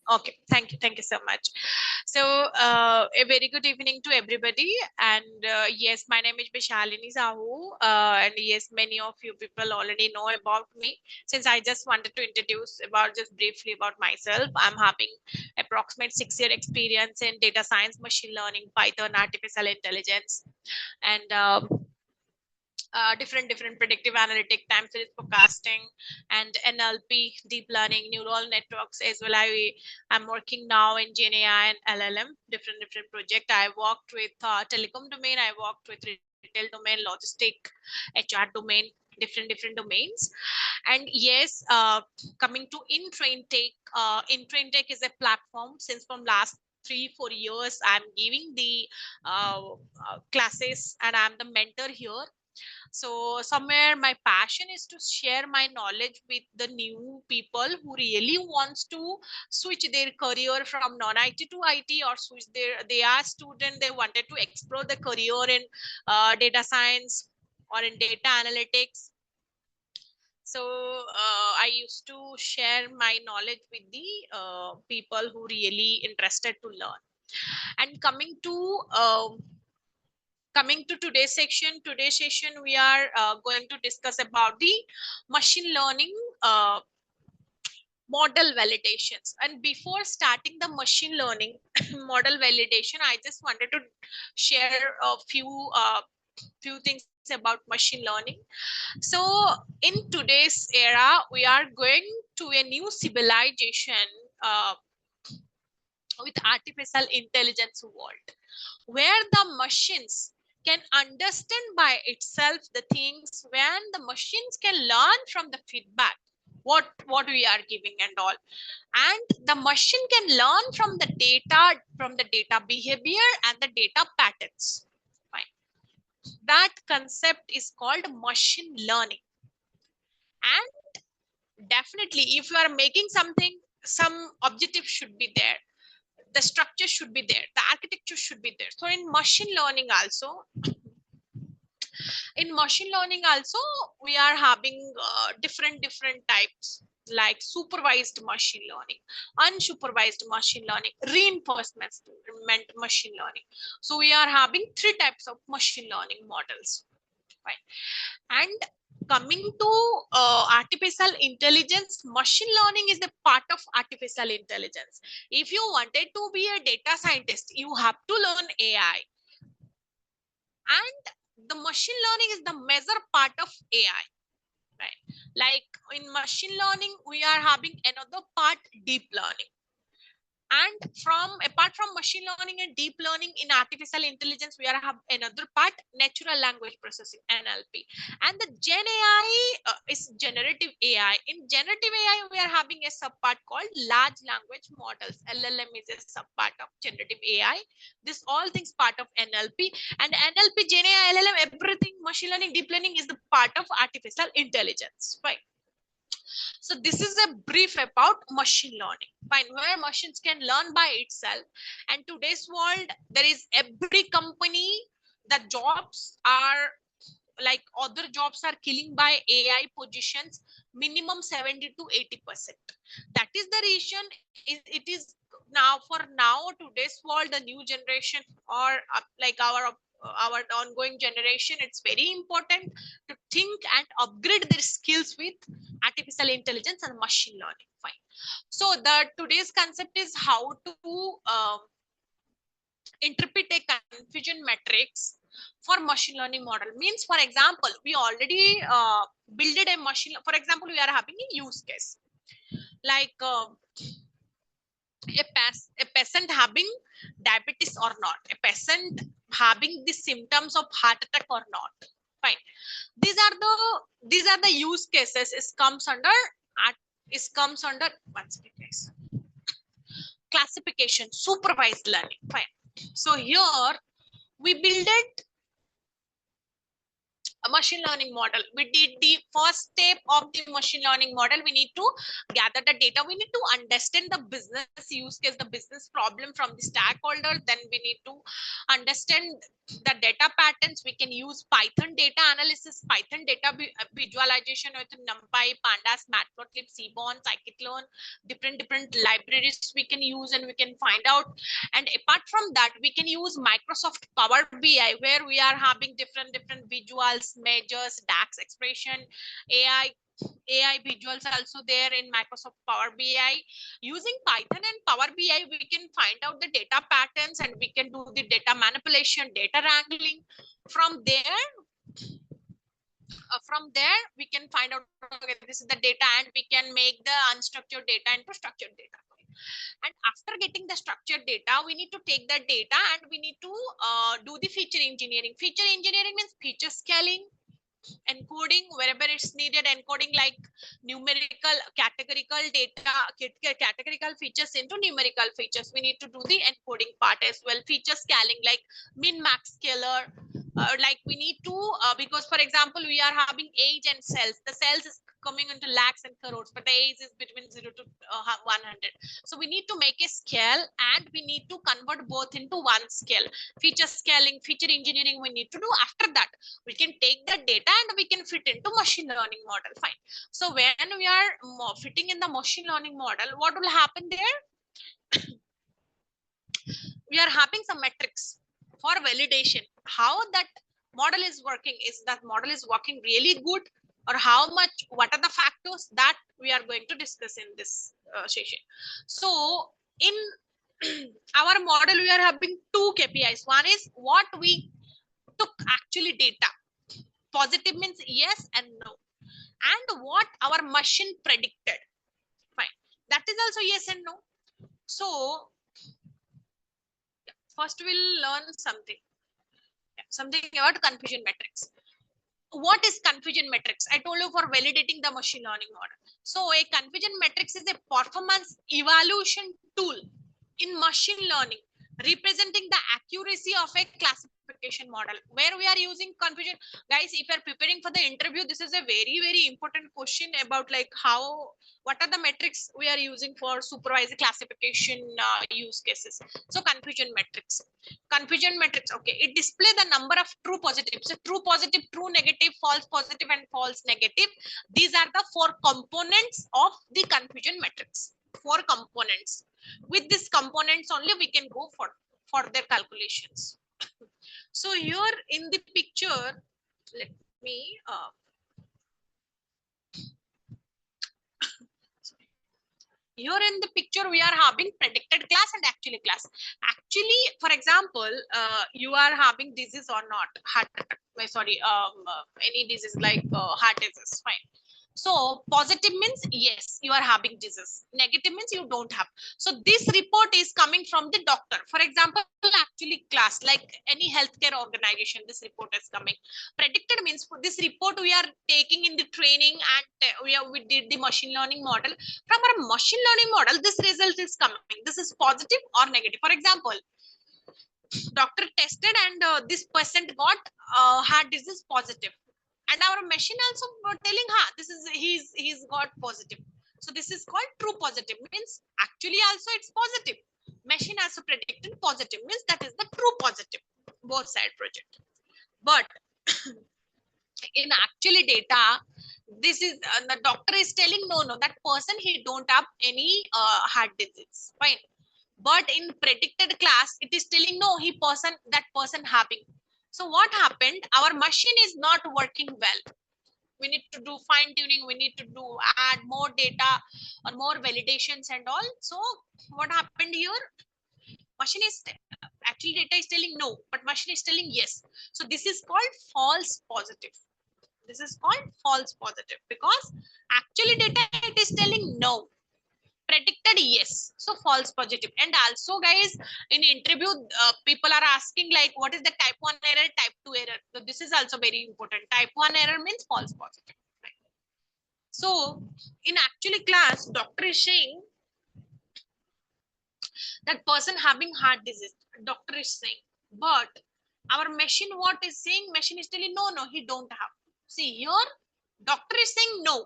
Okay, thank you so much. So, a very good evening to everybody. And yes, my name is Bishalini Sahu. And yes, many of you people already know about me. Since I just wanted to introduce about just briefly about myself, I'm having approximate 6 year experience in data science, machine learning, Python, artificial intelligence, and different predictive analytic, time series forecasting, and NLP, deep learning, neural networks as well. I'm working now in GenAI and LLM, different project. I worked with telecom domain, I worked with retail domain, logistic, HR domain, different domains. And yes, coming to InTrainTech is a platform since from last 3-4 years I'm giving the classes and I'm the mentor here. So somewhere my passion is to share my knowledge with the new people who really wants to switch their career from non-IT to IT, or switch they are student, they wanted to explore the career in data science or in data analytics. So I used to share my knowledge with the people who really interested to learn. And coming to today's session, we are going to discuss about the machine learning uh, model validations. And before starting the machine learning model validation, I just wanted to share a few things about machine learning. So in today's era, we are going to a new civilization uh, with artificial intelligence world, where the machines can understand by itself the things, when the machines can learn from the feedback what we are giving and all, and the machine can learn from the data behavior and the data patterns. Fine. That concept is called machine learning. And definitely, if you are making something, some objective should be there, the structure should be there, the architecture should be there. So in machine learning also, we are having different types, like supervised machine learning, unsupervised machine learning, reinforcement machine learning. So we are having 3 types of machine learning models. Right. And coming to artificial intelligence, machine learning is the part of artificial intelligence. If you wanted to be a data scientist, you have to learn AI. And the machine learning is the major part of AI. Right. Like in machine learning, we are having another part, deep learning. And apart from machine learning and deep learning, in artificial intelligence, we are have another part, natural language processing, NLP. And the Gen AI is generative AI. In generative AI, we are having a subpart called large language models. LLM is a subpart of generative AI. This all things part of NLP. And NLP, Gen AI, LLM, everything, machine learning, deep learning is the part of artificial intelligence. Fine. So this is a brief about machine learning. Fine, where machines can learn by itself. And today's world, there is every company, the jobs are like other jobs are killing by AI positions, minimum 70 to 80%. That is the reason it is now, for now, today's world, the new generation, or like our ongoing generation, it's very important to think and upgrade their skills with artificial intelligence and machine learning. Fine. So the today's concept is how to interpret a confusion matrix for machine learning model. Means, for example, we already builded a machine. For example, we are having a use case like a patient having diabetes or not, a patient having the symptoms of heart attack or not. Fine. These are the use cases. It comes under one second, guys. Classification, supervised learning. Fine. So here we build it a machine learning model. We did the first step of the machine learning model. We need to gather the data. We need to understand the business use case, the business problem from the stakeholder. Then we need to understand the data patterns. We can use Python data analysis, Python data visualization with NumPy, Pandas, Matplotlib, Seaborn, Scikit-learn, different libraries we can use, and we can find out. And apart from that, we can use Microsoft Power BI, where we are having different visuals, measures, DAX expression, AI visuals also there in Microsoft Power BI. Using Python and Power BI, we can find out the data patterns, and we can do the data manipulation, data wrangling. From there, we can find out, okay, this is the data, and we can make the unstructured data into structured data. And after getting the structured data, we need to take that data and we need to do the feature engineering. Feature engineering means feature scaling, encoding wherever it's needed, encoding like numerical categorical data, categorical features into numerical features. We need to do the encoding part as well. Feature scaling like min max scalar, like we need to because for example we are having age and cells. The cells is coming into lakhs and crores, but the age is between 0 to 100. So we need to make a scale, and we need to convert both into one scale. Feature scaling, feature engineering we need to do. After that, we can take the data and we can fit into machine learning model. Fine. So when we are fitting in the machine learning model, what will happen there? We are having some metrics for validation. How that model is working, is that model is working really good, or how much, what are the factors that we are going to discuss in this session. So in our model, we are having two KPIs. One is what we took actually data. Positive means yes and no. And what our machine predicted. Fine. That is also yes and no. So first we'll learn something about confusion metrics. What is confusion metrics? I told you, for validating the machine learning model. So a confusion metrics is a performance evaluation tool in machine learning, representing the accuracy of a classification model. Where we are using confusion, guys, if you're preparing for the interview, this is a very important question about like what are the metrics we are using for supervised classification use cases. So confusion metrics, okay, it display the number of true positives. So true positive, true negative, false positive, and false negative. These are the 4 components of the confusion metrics. 4 components. With these components only we can go for their calculations. So here in the picture, let me here in the picture we are having predicted class and actually class. Actually, for example, you are having disease or not, heart attack, sorry, any disease like heart disease. Fine. So positive means yes, you are having disease. Negative means you don't have. So this report is coming from the doctor. For example, actually class, like any healthcare organization, this report is coming. Predicted means for this report we are taking in the training, and we did the machine learning model. From our machine learning model, this result is coming. This is positive or negative. For example, doctor tested and this person got heart disease positive. And our machine also telling this is he's got positive. So this is called true positive, means actually also it's positive. Machine also predicted positive, means that is the true positive, both side project. But in actually data, this is the doctor is telling no, that person he don't have any heart disease. Fine. But in predicted class, it is telling no, that person having. So what happened? Our machine is not working well. We need to do fine tuning. We need to add more data or more validations and all. So what happened here? Machine is actually data is telling no, but machine is telling yes. So this is called false positive. This is called false positive because actually data it is telling no. Predicted yes, so false positive. And also guys, in interview people are asking like what is the type 1 error, type 2 error. So this is also very important. Type 1 error means false positive. So in actually class, doctor is saying that person having heart disease, doctor is saying, but our machine what is saying? Machine is telling no, he don't have. See here, doctor is saying no,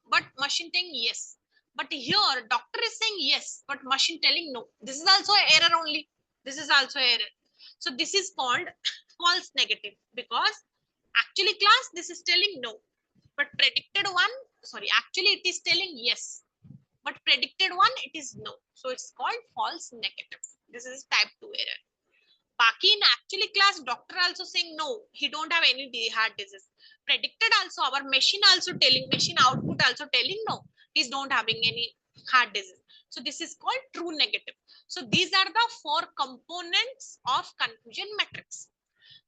but machine saying yes. But here, doctor is saying yes, but machine telling no. This is also error only. This is also error. So this is called false negative, because actually class, this is telling no, but predicted one, sorry, actually it is telling yes, but predicted one, it is no. So it's called false negative. This is type 2 error. Baki in actually class, doctor also saying no, he don't have any heart disease. Predicted also, our machine also telling, machine output also telling no, he's don't having any heart disease. So this is called true negative. So these are the 4 components of confusion matrix.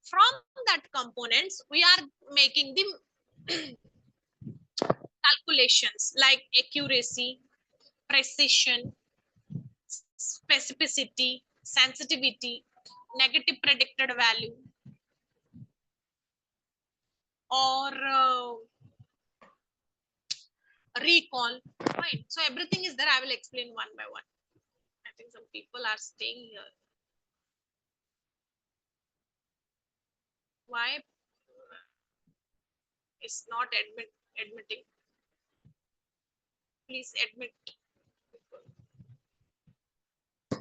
From that components, we are making the calculations like accuracy, precision, specificity, sensitivity, negative predicted value, or recall. Fine. So everything is there. I will explain one by one. I think some people are staying here. Why it's not admitting? Please admit.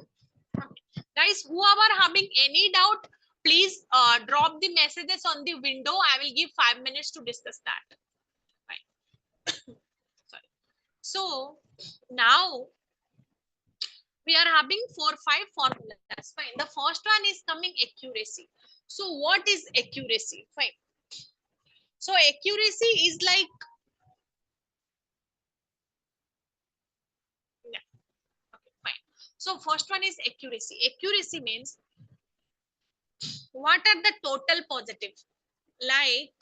Okay. Guys, whoever having any doubt, please drop the messages on the window. I will give 5 minutes to discuss that. Fine. Sorry. So now we are having 4-5 formulas. Fine. The first one is coming accuracy. So what is accuracy? Fine. So accuracy is like, yeah, okay, fine. So first one is accuracy. Accuracy means what are the total positive? Like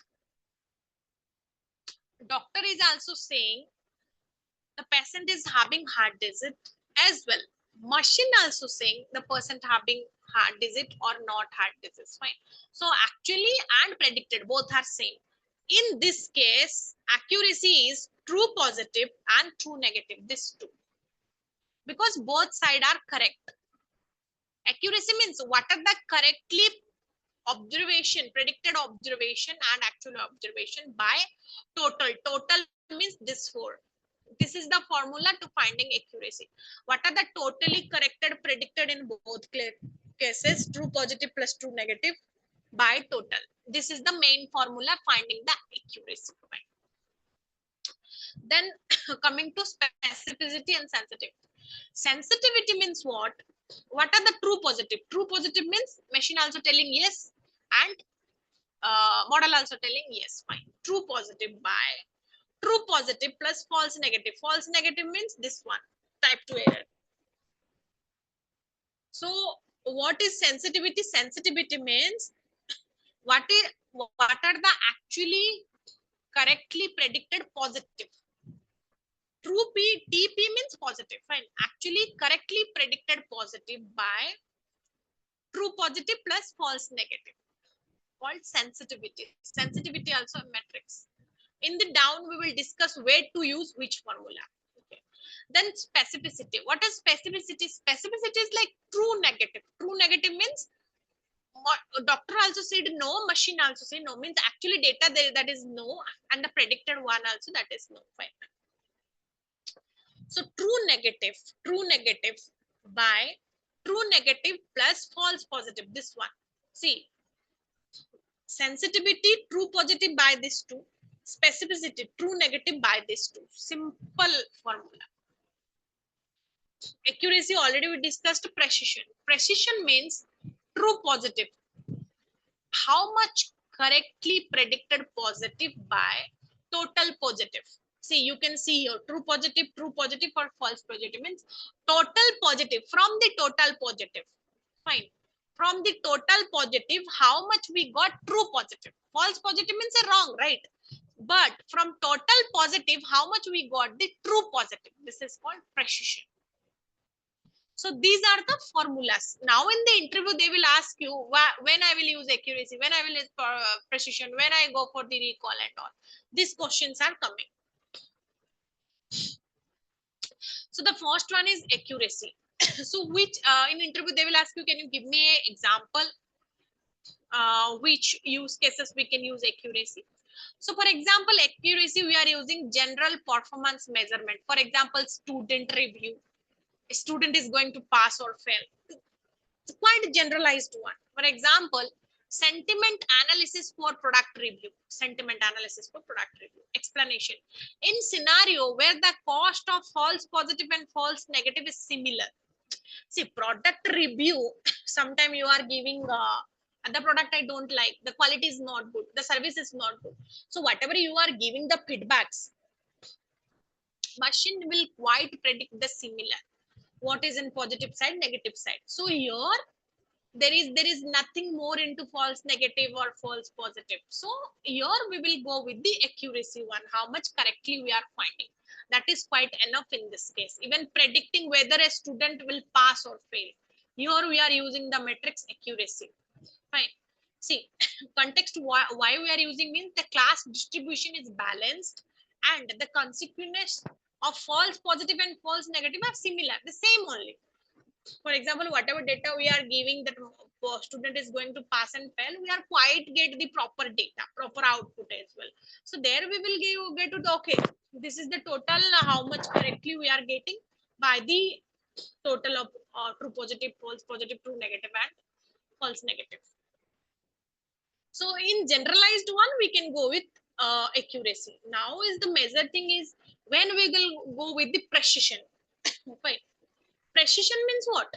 doctor is also saying the patient is having heart disease as well. Machine also saying the person having heart disease or not heart disease. Fine. So actually and predicted both are same. In this case, accuracy is true positive and true negative. This two, because both side are correct. Accuracy means what are the correctly observation, predicted observation and actual observation by total. Total means this 4. This is the formula to finding accuracy. What are the totally corrected predicted in both cases, true positive plus true negative by total. This is the main formula finding the accuracy. Then coming to specificity and sensitivity. Sensitivity means what? What are the true positive? True positive means machine also telling yes and model also telling yes. Fine. True positive by true positive plus false negative. False negative means this one, type 2 error. So what is sensitivity? Sensitivity means what are the actually correctly predicted positive. True TP means positive. Fine. Actually correctly predicted positive by true positive plus false negative, called sensitivity. Sensitivity also a matrix. In the down, we will discuss where to use which formula. Okay. Then specificity. What is specificity? Specificity is like true negative. True negative means what doctor also said no, machine also said no, means actually data there that is no, and the predicted one also that is no. Fine. So true negative by true negative plus false positive. This one. See, sensitivity true positive by this two, specificity true negative by this two. Simple formula. Accuracy already we discussed. Precision. Precision means true positive. How much correctly predicted positive by total positive. See, you can see here true positive or false positive means total positive from the total positive. Fine. From the total positive, how much we got true positive? False positive means a wrong, right? But from total positive, how much we got the true positive? This is called precision. So these are the formulas. Now in the interview, they will ask you when I will use accuracy, when I will use precision, when I go for the recall and all. These questions are coming. So the first one is accuracy. So which in interview they will ask you, can you give me an example? Which use cases we can use accuracy? So for example, accuracy, we are using general performance measurement. For example, student review. A student is going to pass or fail. It's quite a generalized one. For example, sentiment analysis for product review. Sentiment analysis for product review. Explanation. In scenario where the cost of false positive and false negative is similar. See, product review, sometime you are giving the product I don't like, the quality is not good, the service is not good. So whatever you are giving the feedbacks, machine will quite predict the similar. What is in positive side, negative side. So here there is nothing more into false negative or false positive. So here we will go with the accuracy one, how much correctly we are finding. That is quite enough in this case. Even predicting whether a student will pass or fail, here we are using the matrix accuracy. Fine. See, context why we are using means the class distribution is balanced and the consequences of false positive and false negative are similar, the same only. For example, whatever data we are giving that student is going to pass and fail, we are quite get the proper data, proper output as well. So there we will get to the, okay, this is the total, how much correctly we are getting by the total of true positive, false positive, true negative and false negative. So in generalized one, we can go with accuracy. Now is the measure thing is when we will go with the precision. Fine. Precision means what?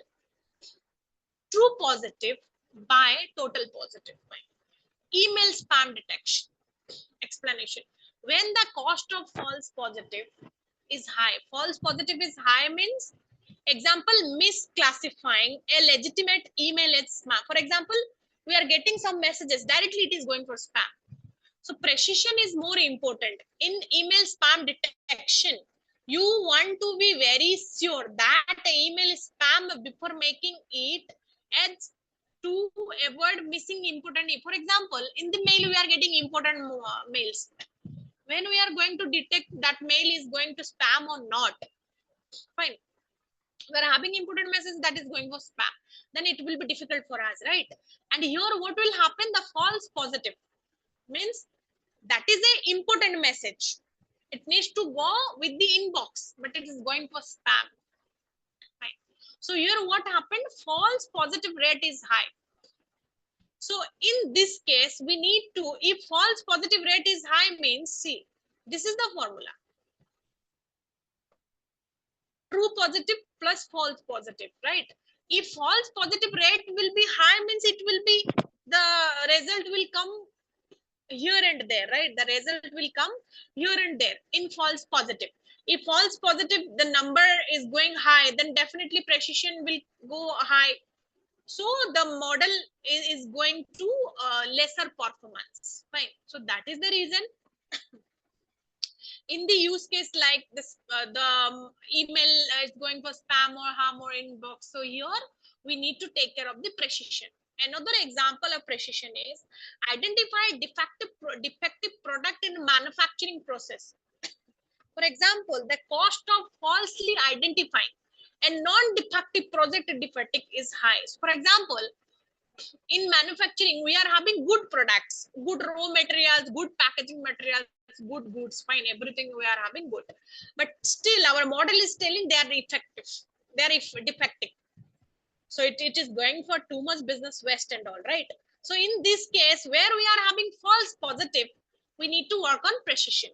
True positive by total positive. Fine. Email spam detection. Explanation. When the cost of false positive is high, false positive is high means, example, misclassifying a legitimate email as spam. For example, we are getting some messages directly, it is going for spam. So precision is more important in email spam detection. You want to be very sure that email is spam before making it, as to avoid missing important. For example, in the mail we are getting important mails. When we are going to detect that mail is going to spam or not, fine, we are having important message that is going for spam, then it will be difficult for us, right? And here what will happen, the false positive means that is a important message, it needs to go with the inbox, but it is going for spam. Right. So here what happened, false positive rate is high. So in this case we need to, if false positive rate is high means, see, this is the formula, true positive plus false positive, right? If false positive rate will be high means it will be, the result will come here and there, right? The result will come here and there in false positive. If false positive, the number is going high, then definitely precision will go high. So the model is going to lesser performance. Fine. So that is the reason in the use case like this, the email is going for spam or harm or inbox. So here we need to take care of the precision. Another example of precision is identify defective product in manufacturing process. For example, the cost of falsely identifying a non-defective project defective is high. So for example, in manufacturing, we are having good products, good raw materials, good packaging materials, good goods, fine, everything we are having good. But still our model is telling they are effective, they are defective. So it is going for too much business waste and all, right? So in this case where we are having false positive, we need to work on precision.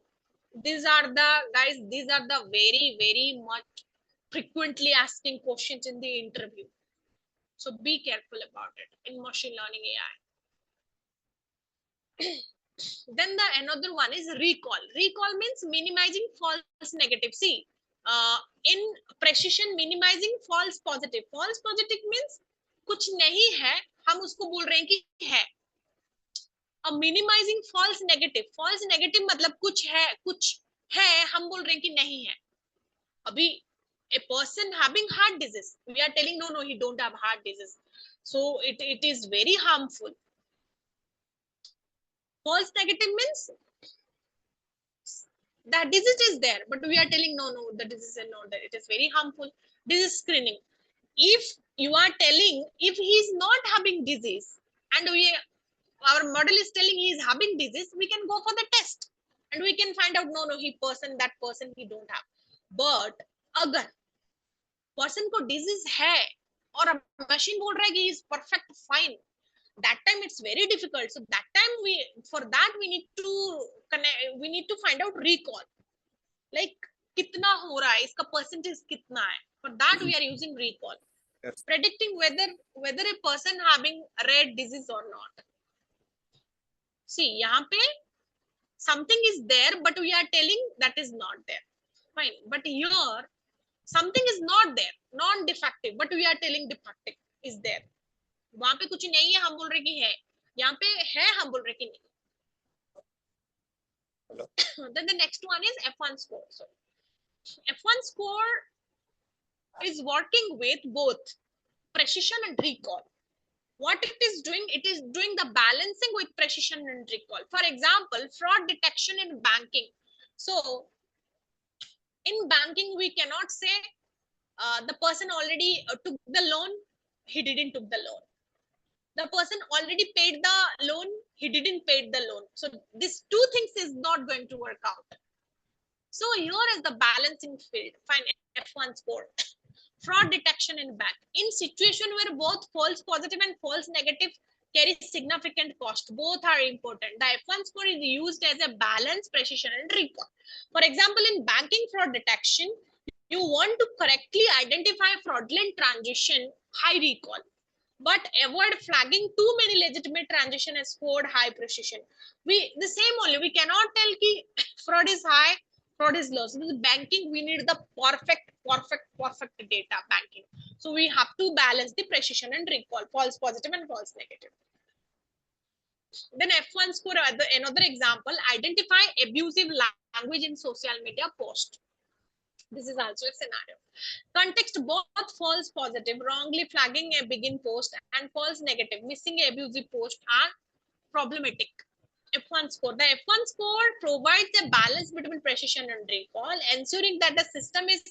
These are the guys, these are the very much frequently asking questions in the interview. So be careful about it in machine learning AI. Then the another one is recall. Recall means minimizing false negative. See, in precision, minimizing false positive. False positive means कुछ नहीं है, हम उसको बोल रहे हैं कि है. Minimizing false negative. False negative मतलब कुछ है, हम बोल रहे हैं कि नहीं है. अभी a person having heart disease, we are telling no, he don't have heart disease. So it is very harmful. False negative means that disease is there, but we are telling no, the disease is not there. It is very harmful. Disease screening. If you are telling if he is not having disease and our model is telling he is having disease, we can go for the test and we can find out no that person he don't have. But अगर person को disease है और machine बोल रहा है कि he is perfect fine, that time it's very difficult. So that time we need to find out recall, like कितना हो रहा है, इसका percentage कितना है. For that we are using recall. Yes. Predicting whether a person having rare disease or not. See, यहाँ पे something is there, but we are telling that is not there. Fine. But here, something is not there, non-defective, but we are telling defective is there. वहां पे कुछ नहीं है, हम बोल रहे कि है. यहाँ पे है, हम बोल रहे कि नहीं. Then the next one is F1 score. So F1 score is working with both precision and recall. What it is doing the balancing with precision and recall. For example, fraud detection in banking. So in banking, we cannot say the person already took the loan, he didn't took the loan. The person already paid the loan, he didn't pay the loan. So these two things is not going to work out. So here is the balancing field. Fine, F1 score. Fraud detection in bank. In situation where both false positive and false negative carry significant cost, both are important. The F1 score is used as a balance, precision, and recall. For example, in banking fraud detection, you want to correctly identify fraudulent transaction, high recall, but avoid flagging too many legitimate transaction as scored high precision. The same only, we cannot tell ki fraud is high, fraud is low. So in banking, we need the perfect data banking. So we have to balance the precision and recall, false positive and false negative. Then F1 score, another example, identify abusive language in social media post. This is also a scenario. Context, both false positive, wrongly flagging a begin post, and false negative, missing a abusive post are problematic. F1 score. The F1 score provides a balance between precision and recall, ensuring that the system is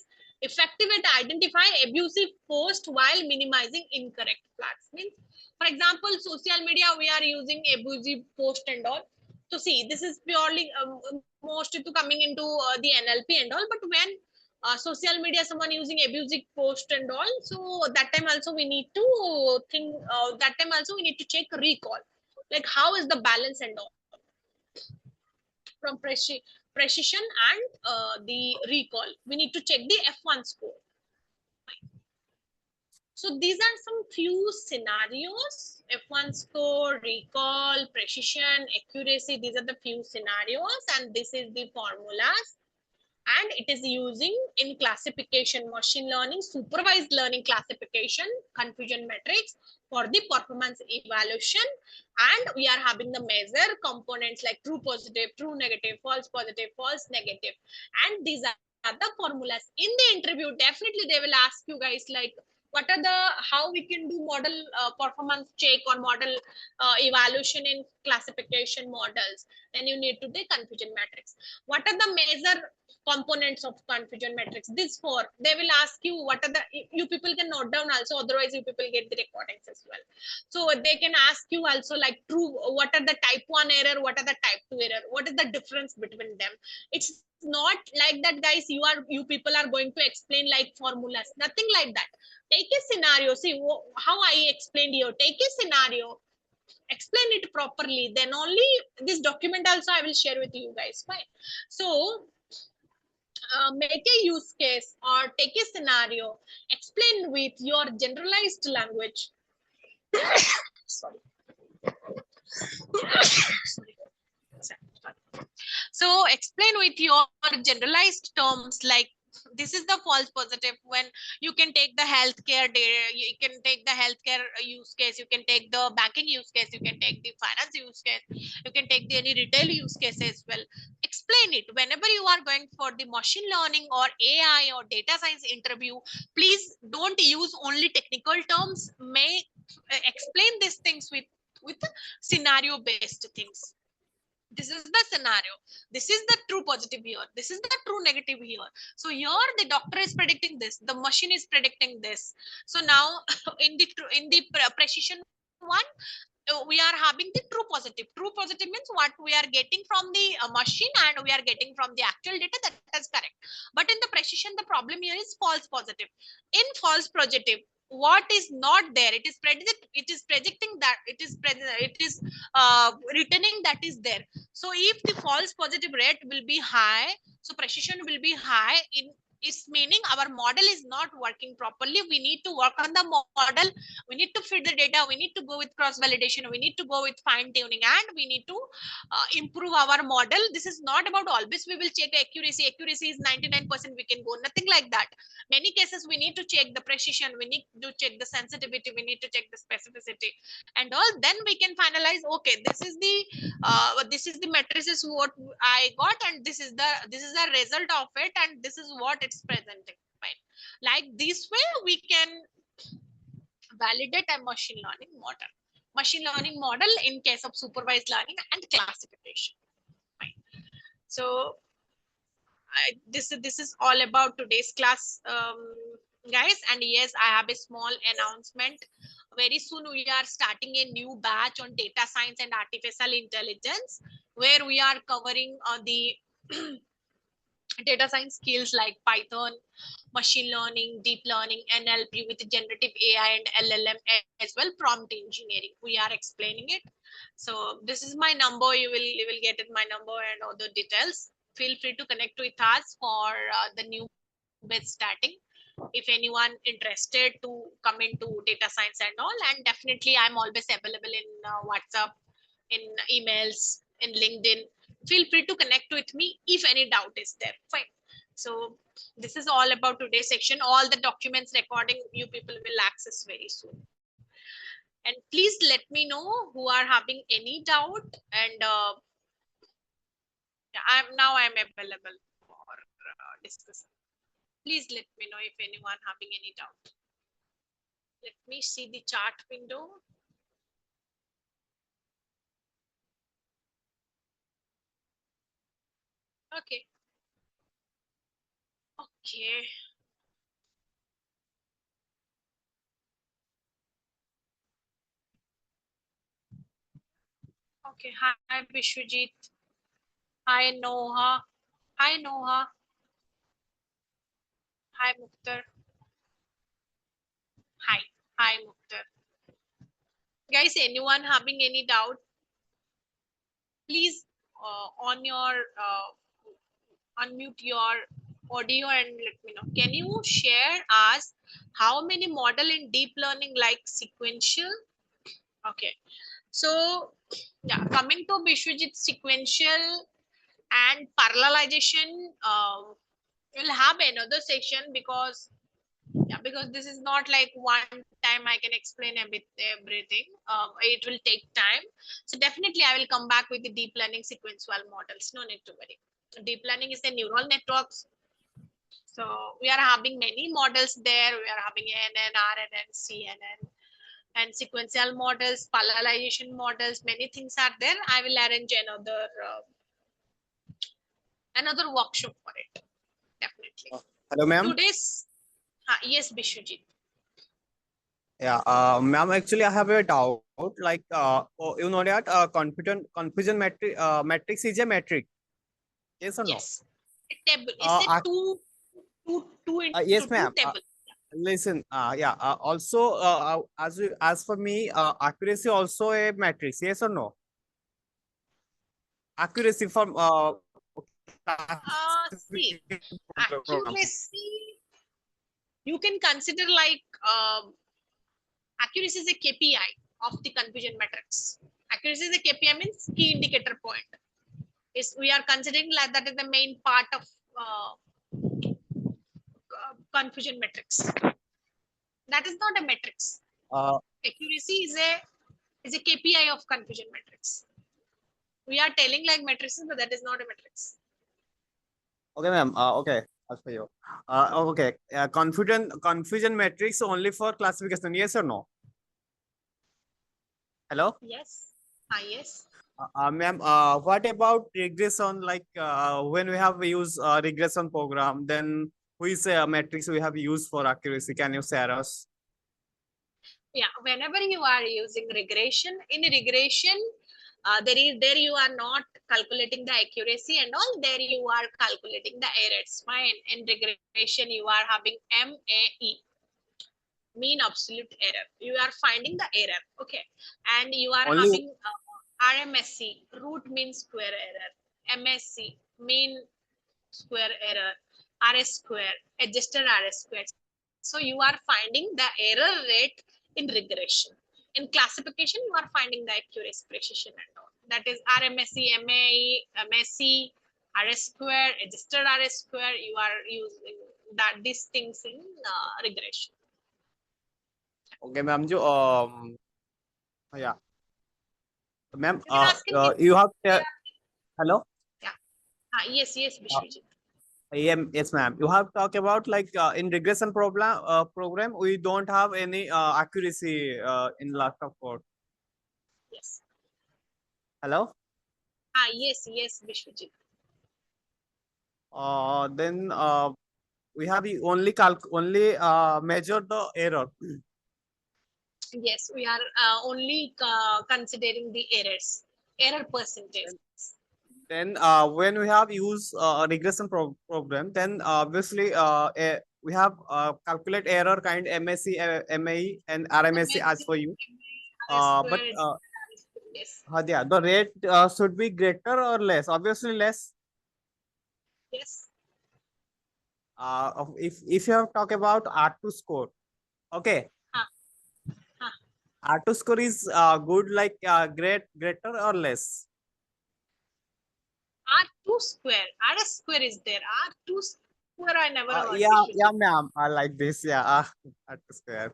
effective at identifying abusive post while minimizing incorrect flags. Means, for example, social media, we are using abusive post and all. So see, this is purely most to coming into the NLP and all, but when social media, someone using abusive post and all, so that time also we need to think, that time also we need to check recall, like how is the balance and all from precision and the recall. We need to check the F1 score. So these are some few scenarios: F1 score, recall, precision, accuracy. These are the few scenarios, and this is the formulas. And it is using in classification, machine learning, supervised learning classification, confusion matrix for the performance evaluation. And we are having the measure components like true positive, true negative, false positive, false negative. And these are the formulas. In the interview, definitely they will ask you guys like, what are the, how we can do model performance check or model evaluation in classification models. Then you need to do confusion matrix. What are the measure components of confusion matrix? This four, they will ask you what are the, you people can note down also, otherwise you people get the recordings as well. So they can ask you also like true, what are the type 1 error, what are the type 2 error, what is the difference between them. It's not like that, guys, you people are going to explain like formulas, nothing like that. Take a scenario, see how I explained here. Take a scenario, explain it properly, then only this document also I will share with you guys. Fine. So make a use case or take a scenario, explain with your generalized language. Sorry. So explain with your generalized terms, like this is the false positive, when you can take the healthcare data, you can take the healthcare use case, you can take the banking use case, you can take the finance use case, you can take the any retail use case as well. Explain it. Whenever you are going for the machine learning or AI or data science interview, please don't use only technical terms. May explain these things with scenario based things. This is the scenario, this is the true positive here, this is the true negative here. So here the doctor is predicting this, the machine is predicting this. So now in the precision one, we are having the true positive. True positive means what we are getting from the machine and we are getting from the actual data, that is correct. But in the precision, the problem here is false positive. In false positive, what is not there, it is predicting that it is returning that is there. So if the false positive rate will be high, so precision will be high, in is meaning our model is not working properly. We need to work on the model, we need to fit the data, we need to go with cross validation, we need to go with fine tuning, and we need to improve our model. This is not about always we will check accuracy. Accuracy is 99%, we can go, nothing like that. Many cases we need to check the precision, we need to check the sensitivity, we need to check the specificity and all. Then we can finalize, okay, this is the matrices what I got, and this is the result of it, and this is what it's presenting. Fine. Like this way we can validate a machine learning model. Machine learning model in case of supervised learning and classification. Fine. So this is all about today's class, guys. And yes, I have a small announcement. Very soon we are starting a new batch on data science and artificial intelligence, where we are covering the data science skills like Python, machine learning, deep learning, NLP with generative AI and LLM as well, prompt engineering. We are explaining it. So this is my number. You will get it, my number and other details. Feel free to connect with us for the new batch starting. If anyone interested to come into data science and all, and definitely I'm always available in WhatsApp, in emails, in LinkedIn. Feel free to connect with me if any doubt is there. Fine. So this is all about today's section. All the documents recording you people will access very soon. And please let me know who are having any doubt. And I'm available for discussion. Please let me know if anyone having any doubt. Let me see the chart window. Okay. Okay. Okay. Hi, Vishwajit. Hi, Noha. Hi, Noha. Hi, Mukhtar. Hi. Hi, Mukhtar. Guys, anyone having any doubt, please unmute your audio and let me know. Can you share us how many model in deep learning like sequential? Okay. So yeah, coming to Vishwajit, sequential and parallelization, we'll have another section because this is not like one time I can explain everything. It will take time. So definitely I will come back with the deep learning sequential models. No need to worry. Deep learning is the neural networks. So we are having many models there. We are having NN, RNN, CNN, and sequential models, parallelization models. Many things are there. I will arrange another workshop for it. Definitely. Hello, ma'am. Today's yes, Bishwajit. Yeah, ma'am. Actually, I have a doubt. Like, you know that confusion matrix is a metric. Yes or no? Yes. A table. Is it two into yes, two ma'am. table? Listen. Yeah. Also, as for me, accuracy also a matrix. Yes or no? Accuracy from See, program. accuracy, you can consider like accuracy is a KPI of the confusion matrix. Accuracy is a KPI means key indicator point. Is we are considering like that is the main part of confusion matrix. That is not a matrix. Accuracy is a KPI of confusion matrix. We are telling like matrices, but that is not a matrix. Okay, ma'am. Okay, as for you. Okay. Confusion matrix only for classification. Yes or no? Hello. Yes. Yes. Ma'am. What about regression? Like when we have used regression program, then who is a matrix we have used for accuracy? Can you share us? Yeah, whenever you are using regression, in regression, there you are not calculating the accuracy and all. There you are calculating the errors. Fine. In regression, you are having MAE, mean absolute error. You are finding the error. Okay, and you are Only having RMSE, root mean square error. MSC, mean square error. RS square, adjusted RS square. So you are finding the error rate in regression. In classification, you are finding the accuracy, precision, and all. That is RMSE, MAE, MSC, RS square, adjusted RS square. You are using that these things in regression. okay, ma'am. Yeah, ma'am. You can ask him. You have hello. Yeah. Yes, yes, Uh, Bishwajit. yes, ma'am. You have talked about like in regression program we don't have any accuracy in last of code. Yes. Hello. Yes, yes, Bishwajit. Then we have only measure the error. Yes, we are only considering the error percentage. Then when we have use a regression program, then obviously we have calculate error kind MSC, MAE, and RMSC as MSC, for you. RS But squared, yes, yeah, the rate should be greater or less. Obviously less. yes. If you have talk about R2 score, okay, Huh, huh. R2 score is good like greater or less. R2 square, RS square is there. R2 square I never heard, Yeah, Bishwajit. ma'am. I like this. Yeah, R2 square.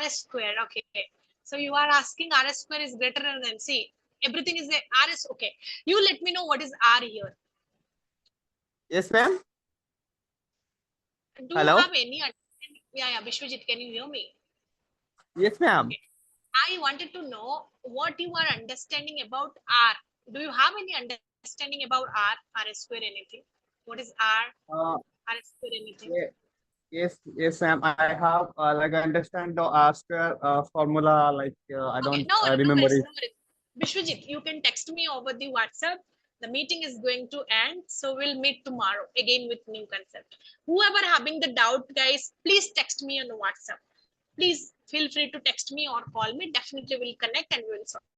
RS square, okay. So you are asking RS square is greater than C. Everything is a RS, okay. You let me know what is R here. Yes, ma'am. Do you Hello. have any understanding? Yeah, Bishwajit, can you hear me? Yes, ma'am. Okay. I wanted to know what you are understanding about R. Do you have any understanding about R, RS square, anything? What is R, Uh, RS square, anything? yeah, yes, ma'am. I have like I understand the R square formula. Like I Okay, don't no worries, no remember worries, it. no worries. Bishwajit, you can text me over the WhatsApp. The meeting is going to end, so we'll meet tomorrow again with new concept. Whoever having the doubt, guys, please text me on the WhatsApp. Please feel free to text me or call me. Definitely we'll connect and we'll solve.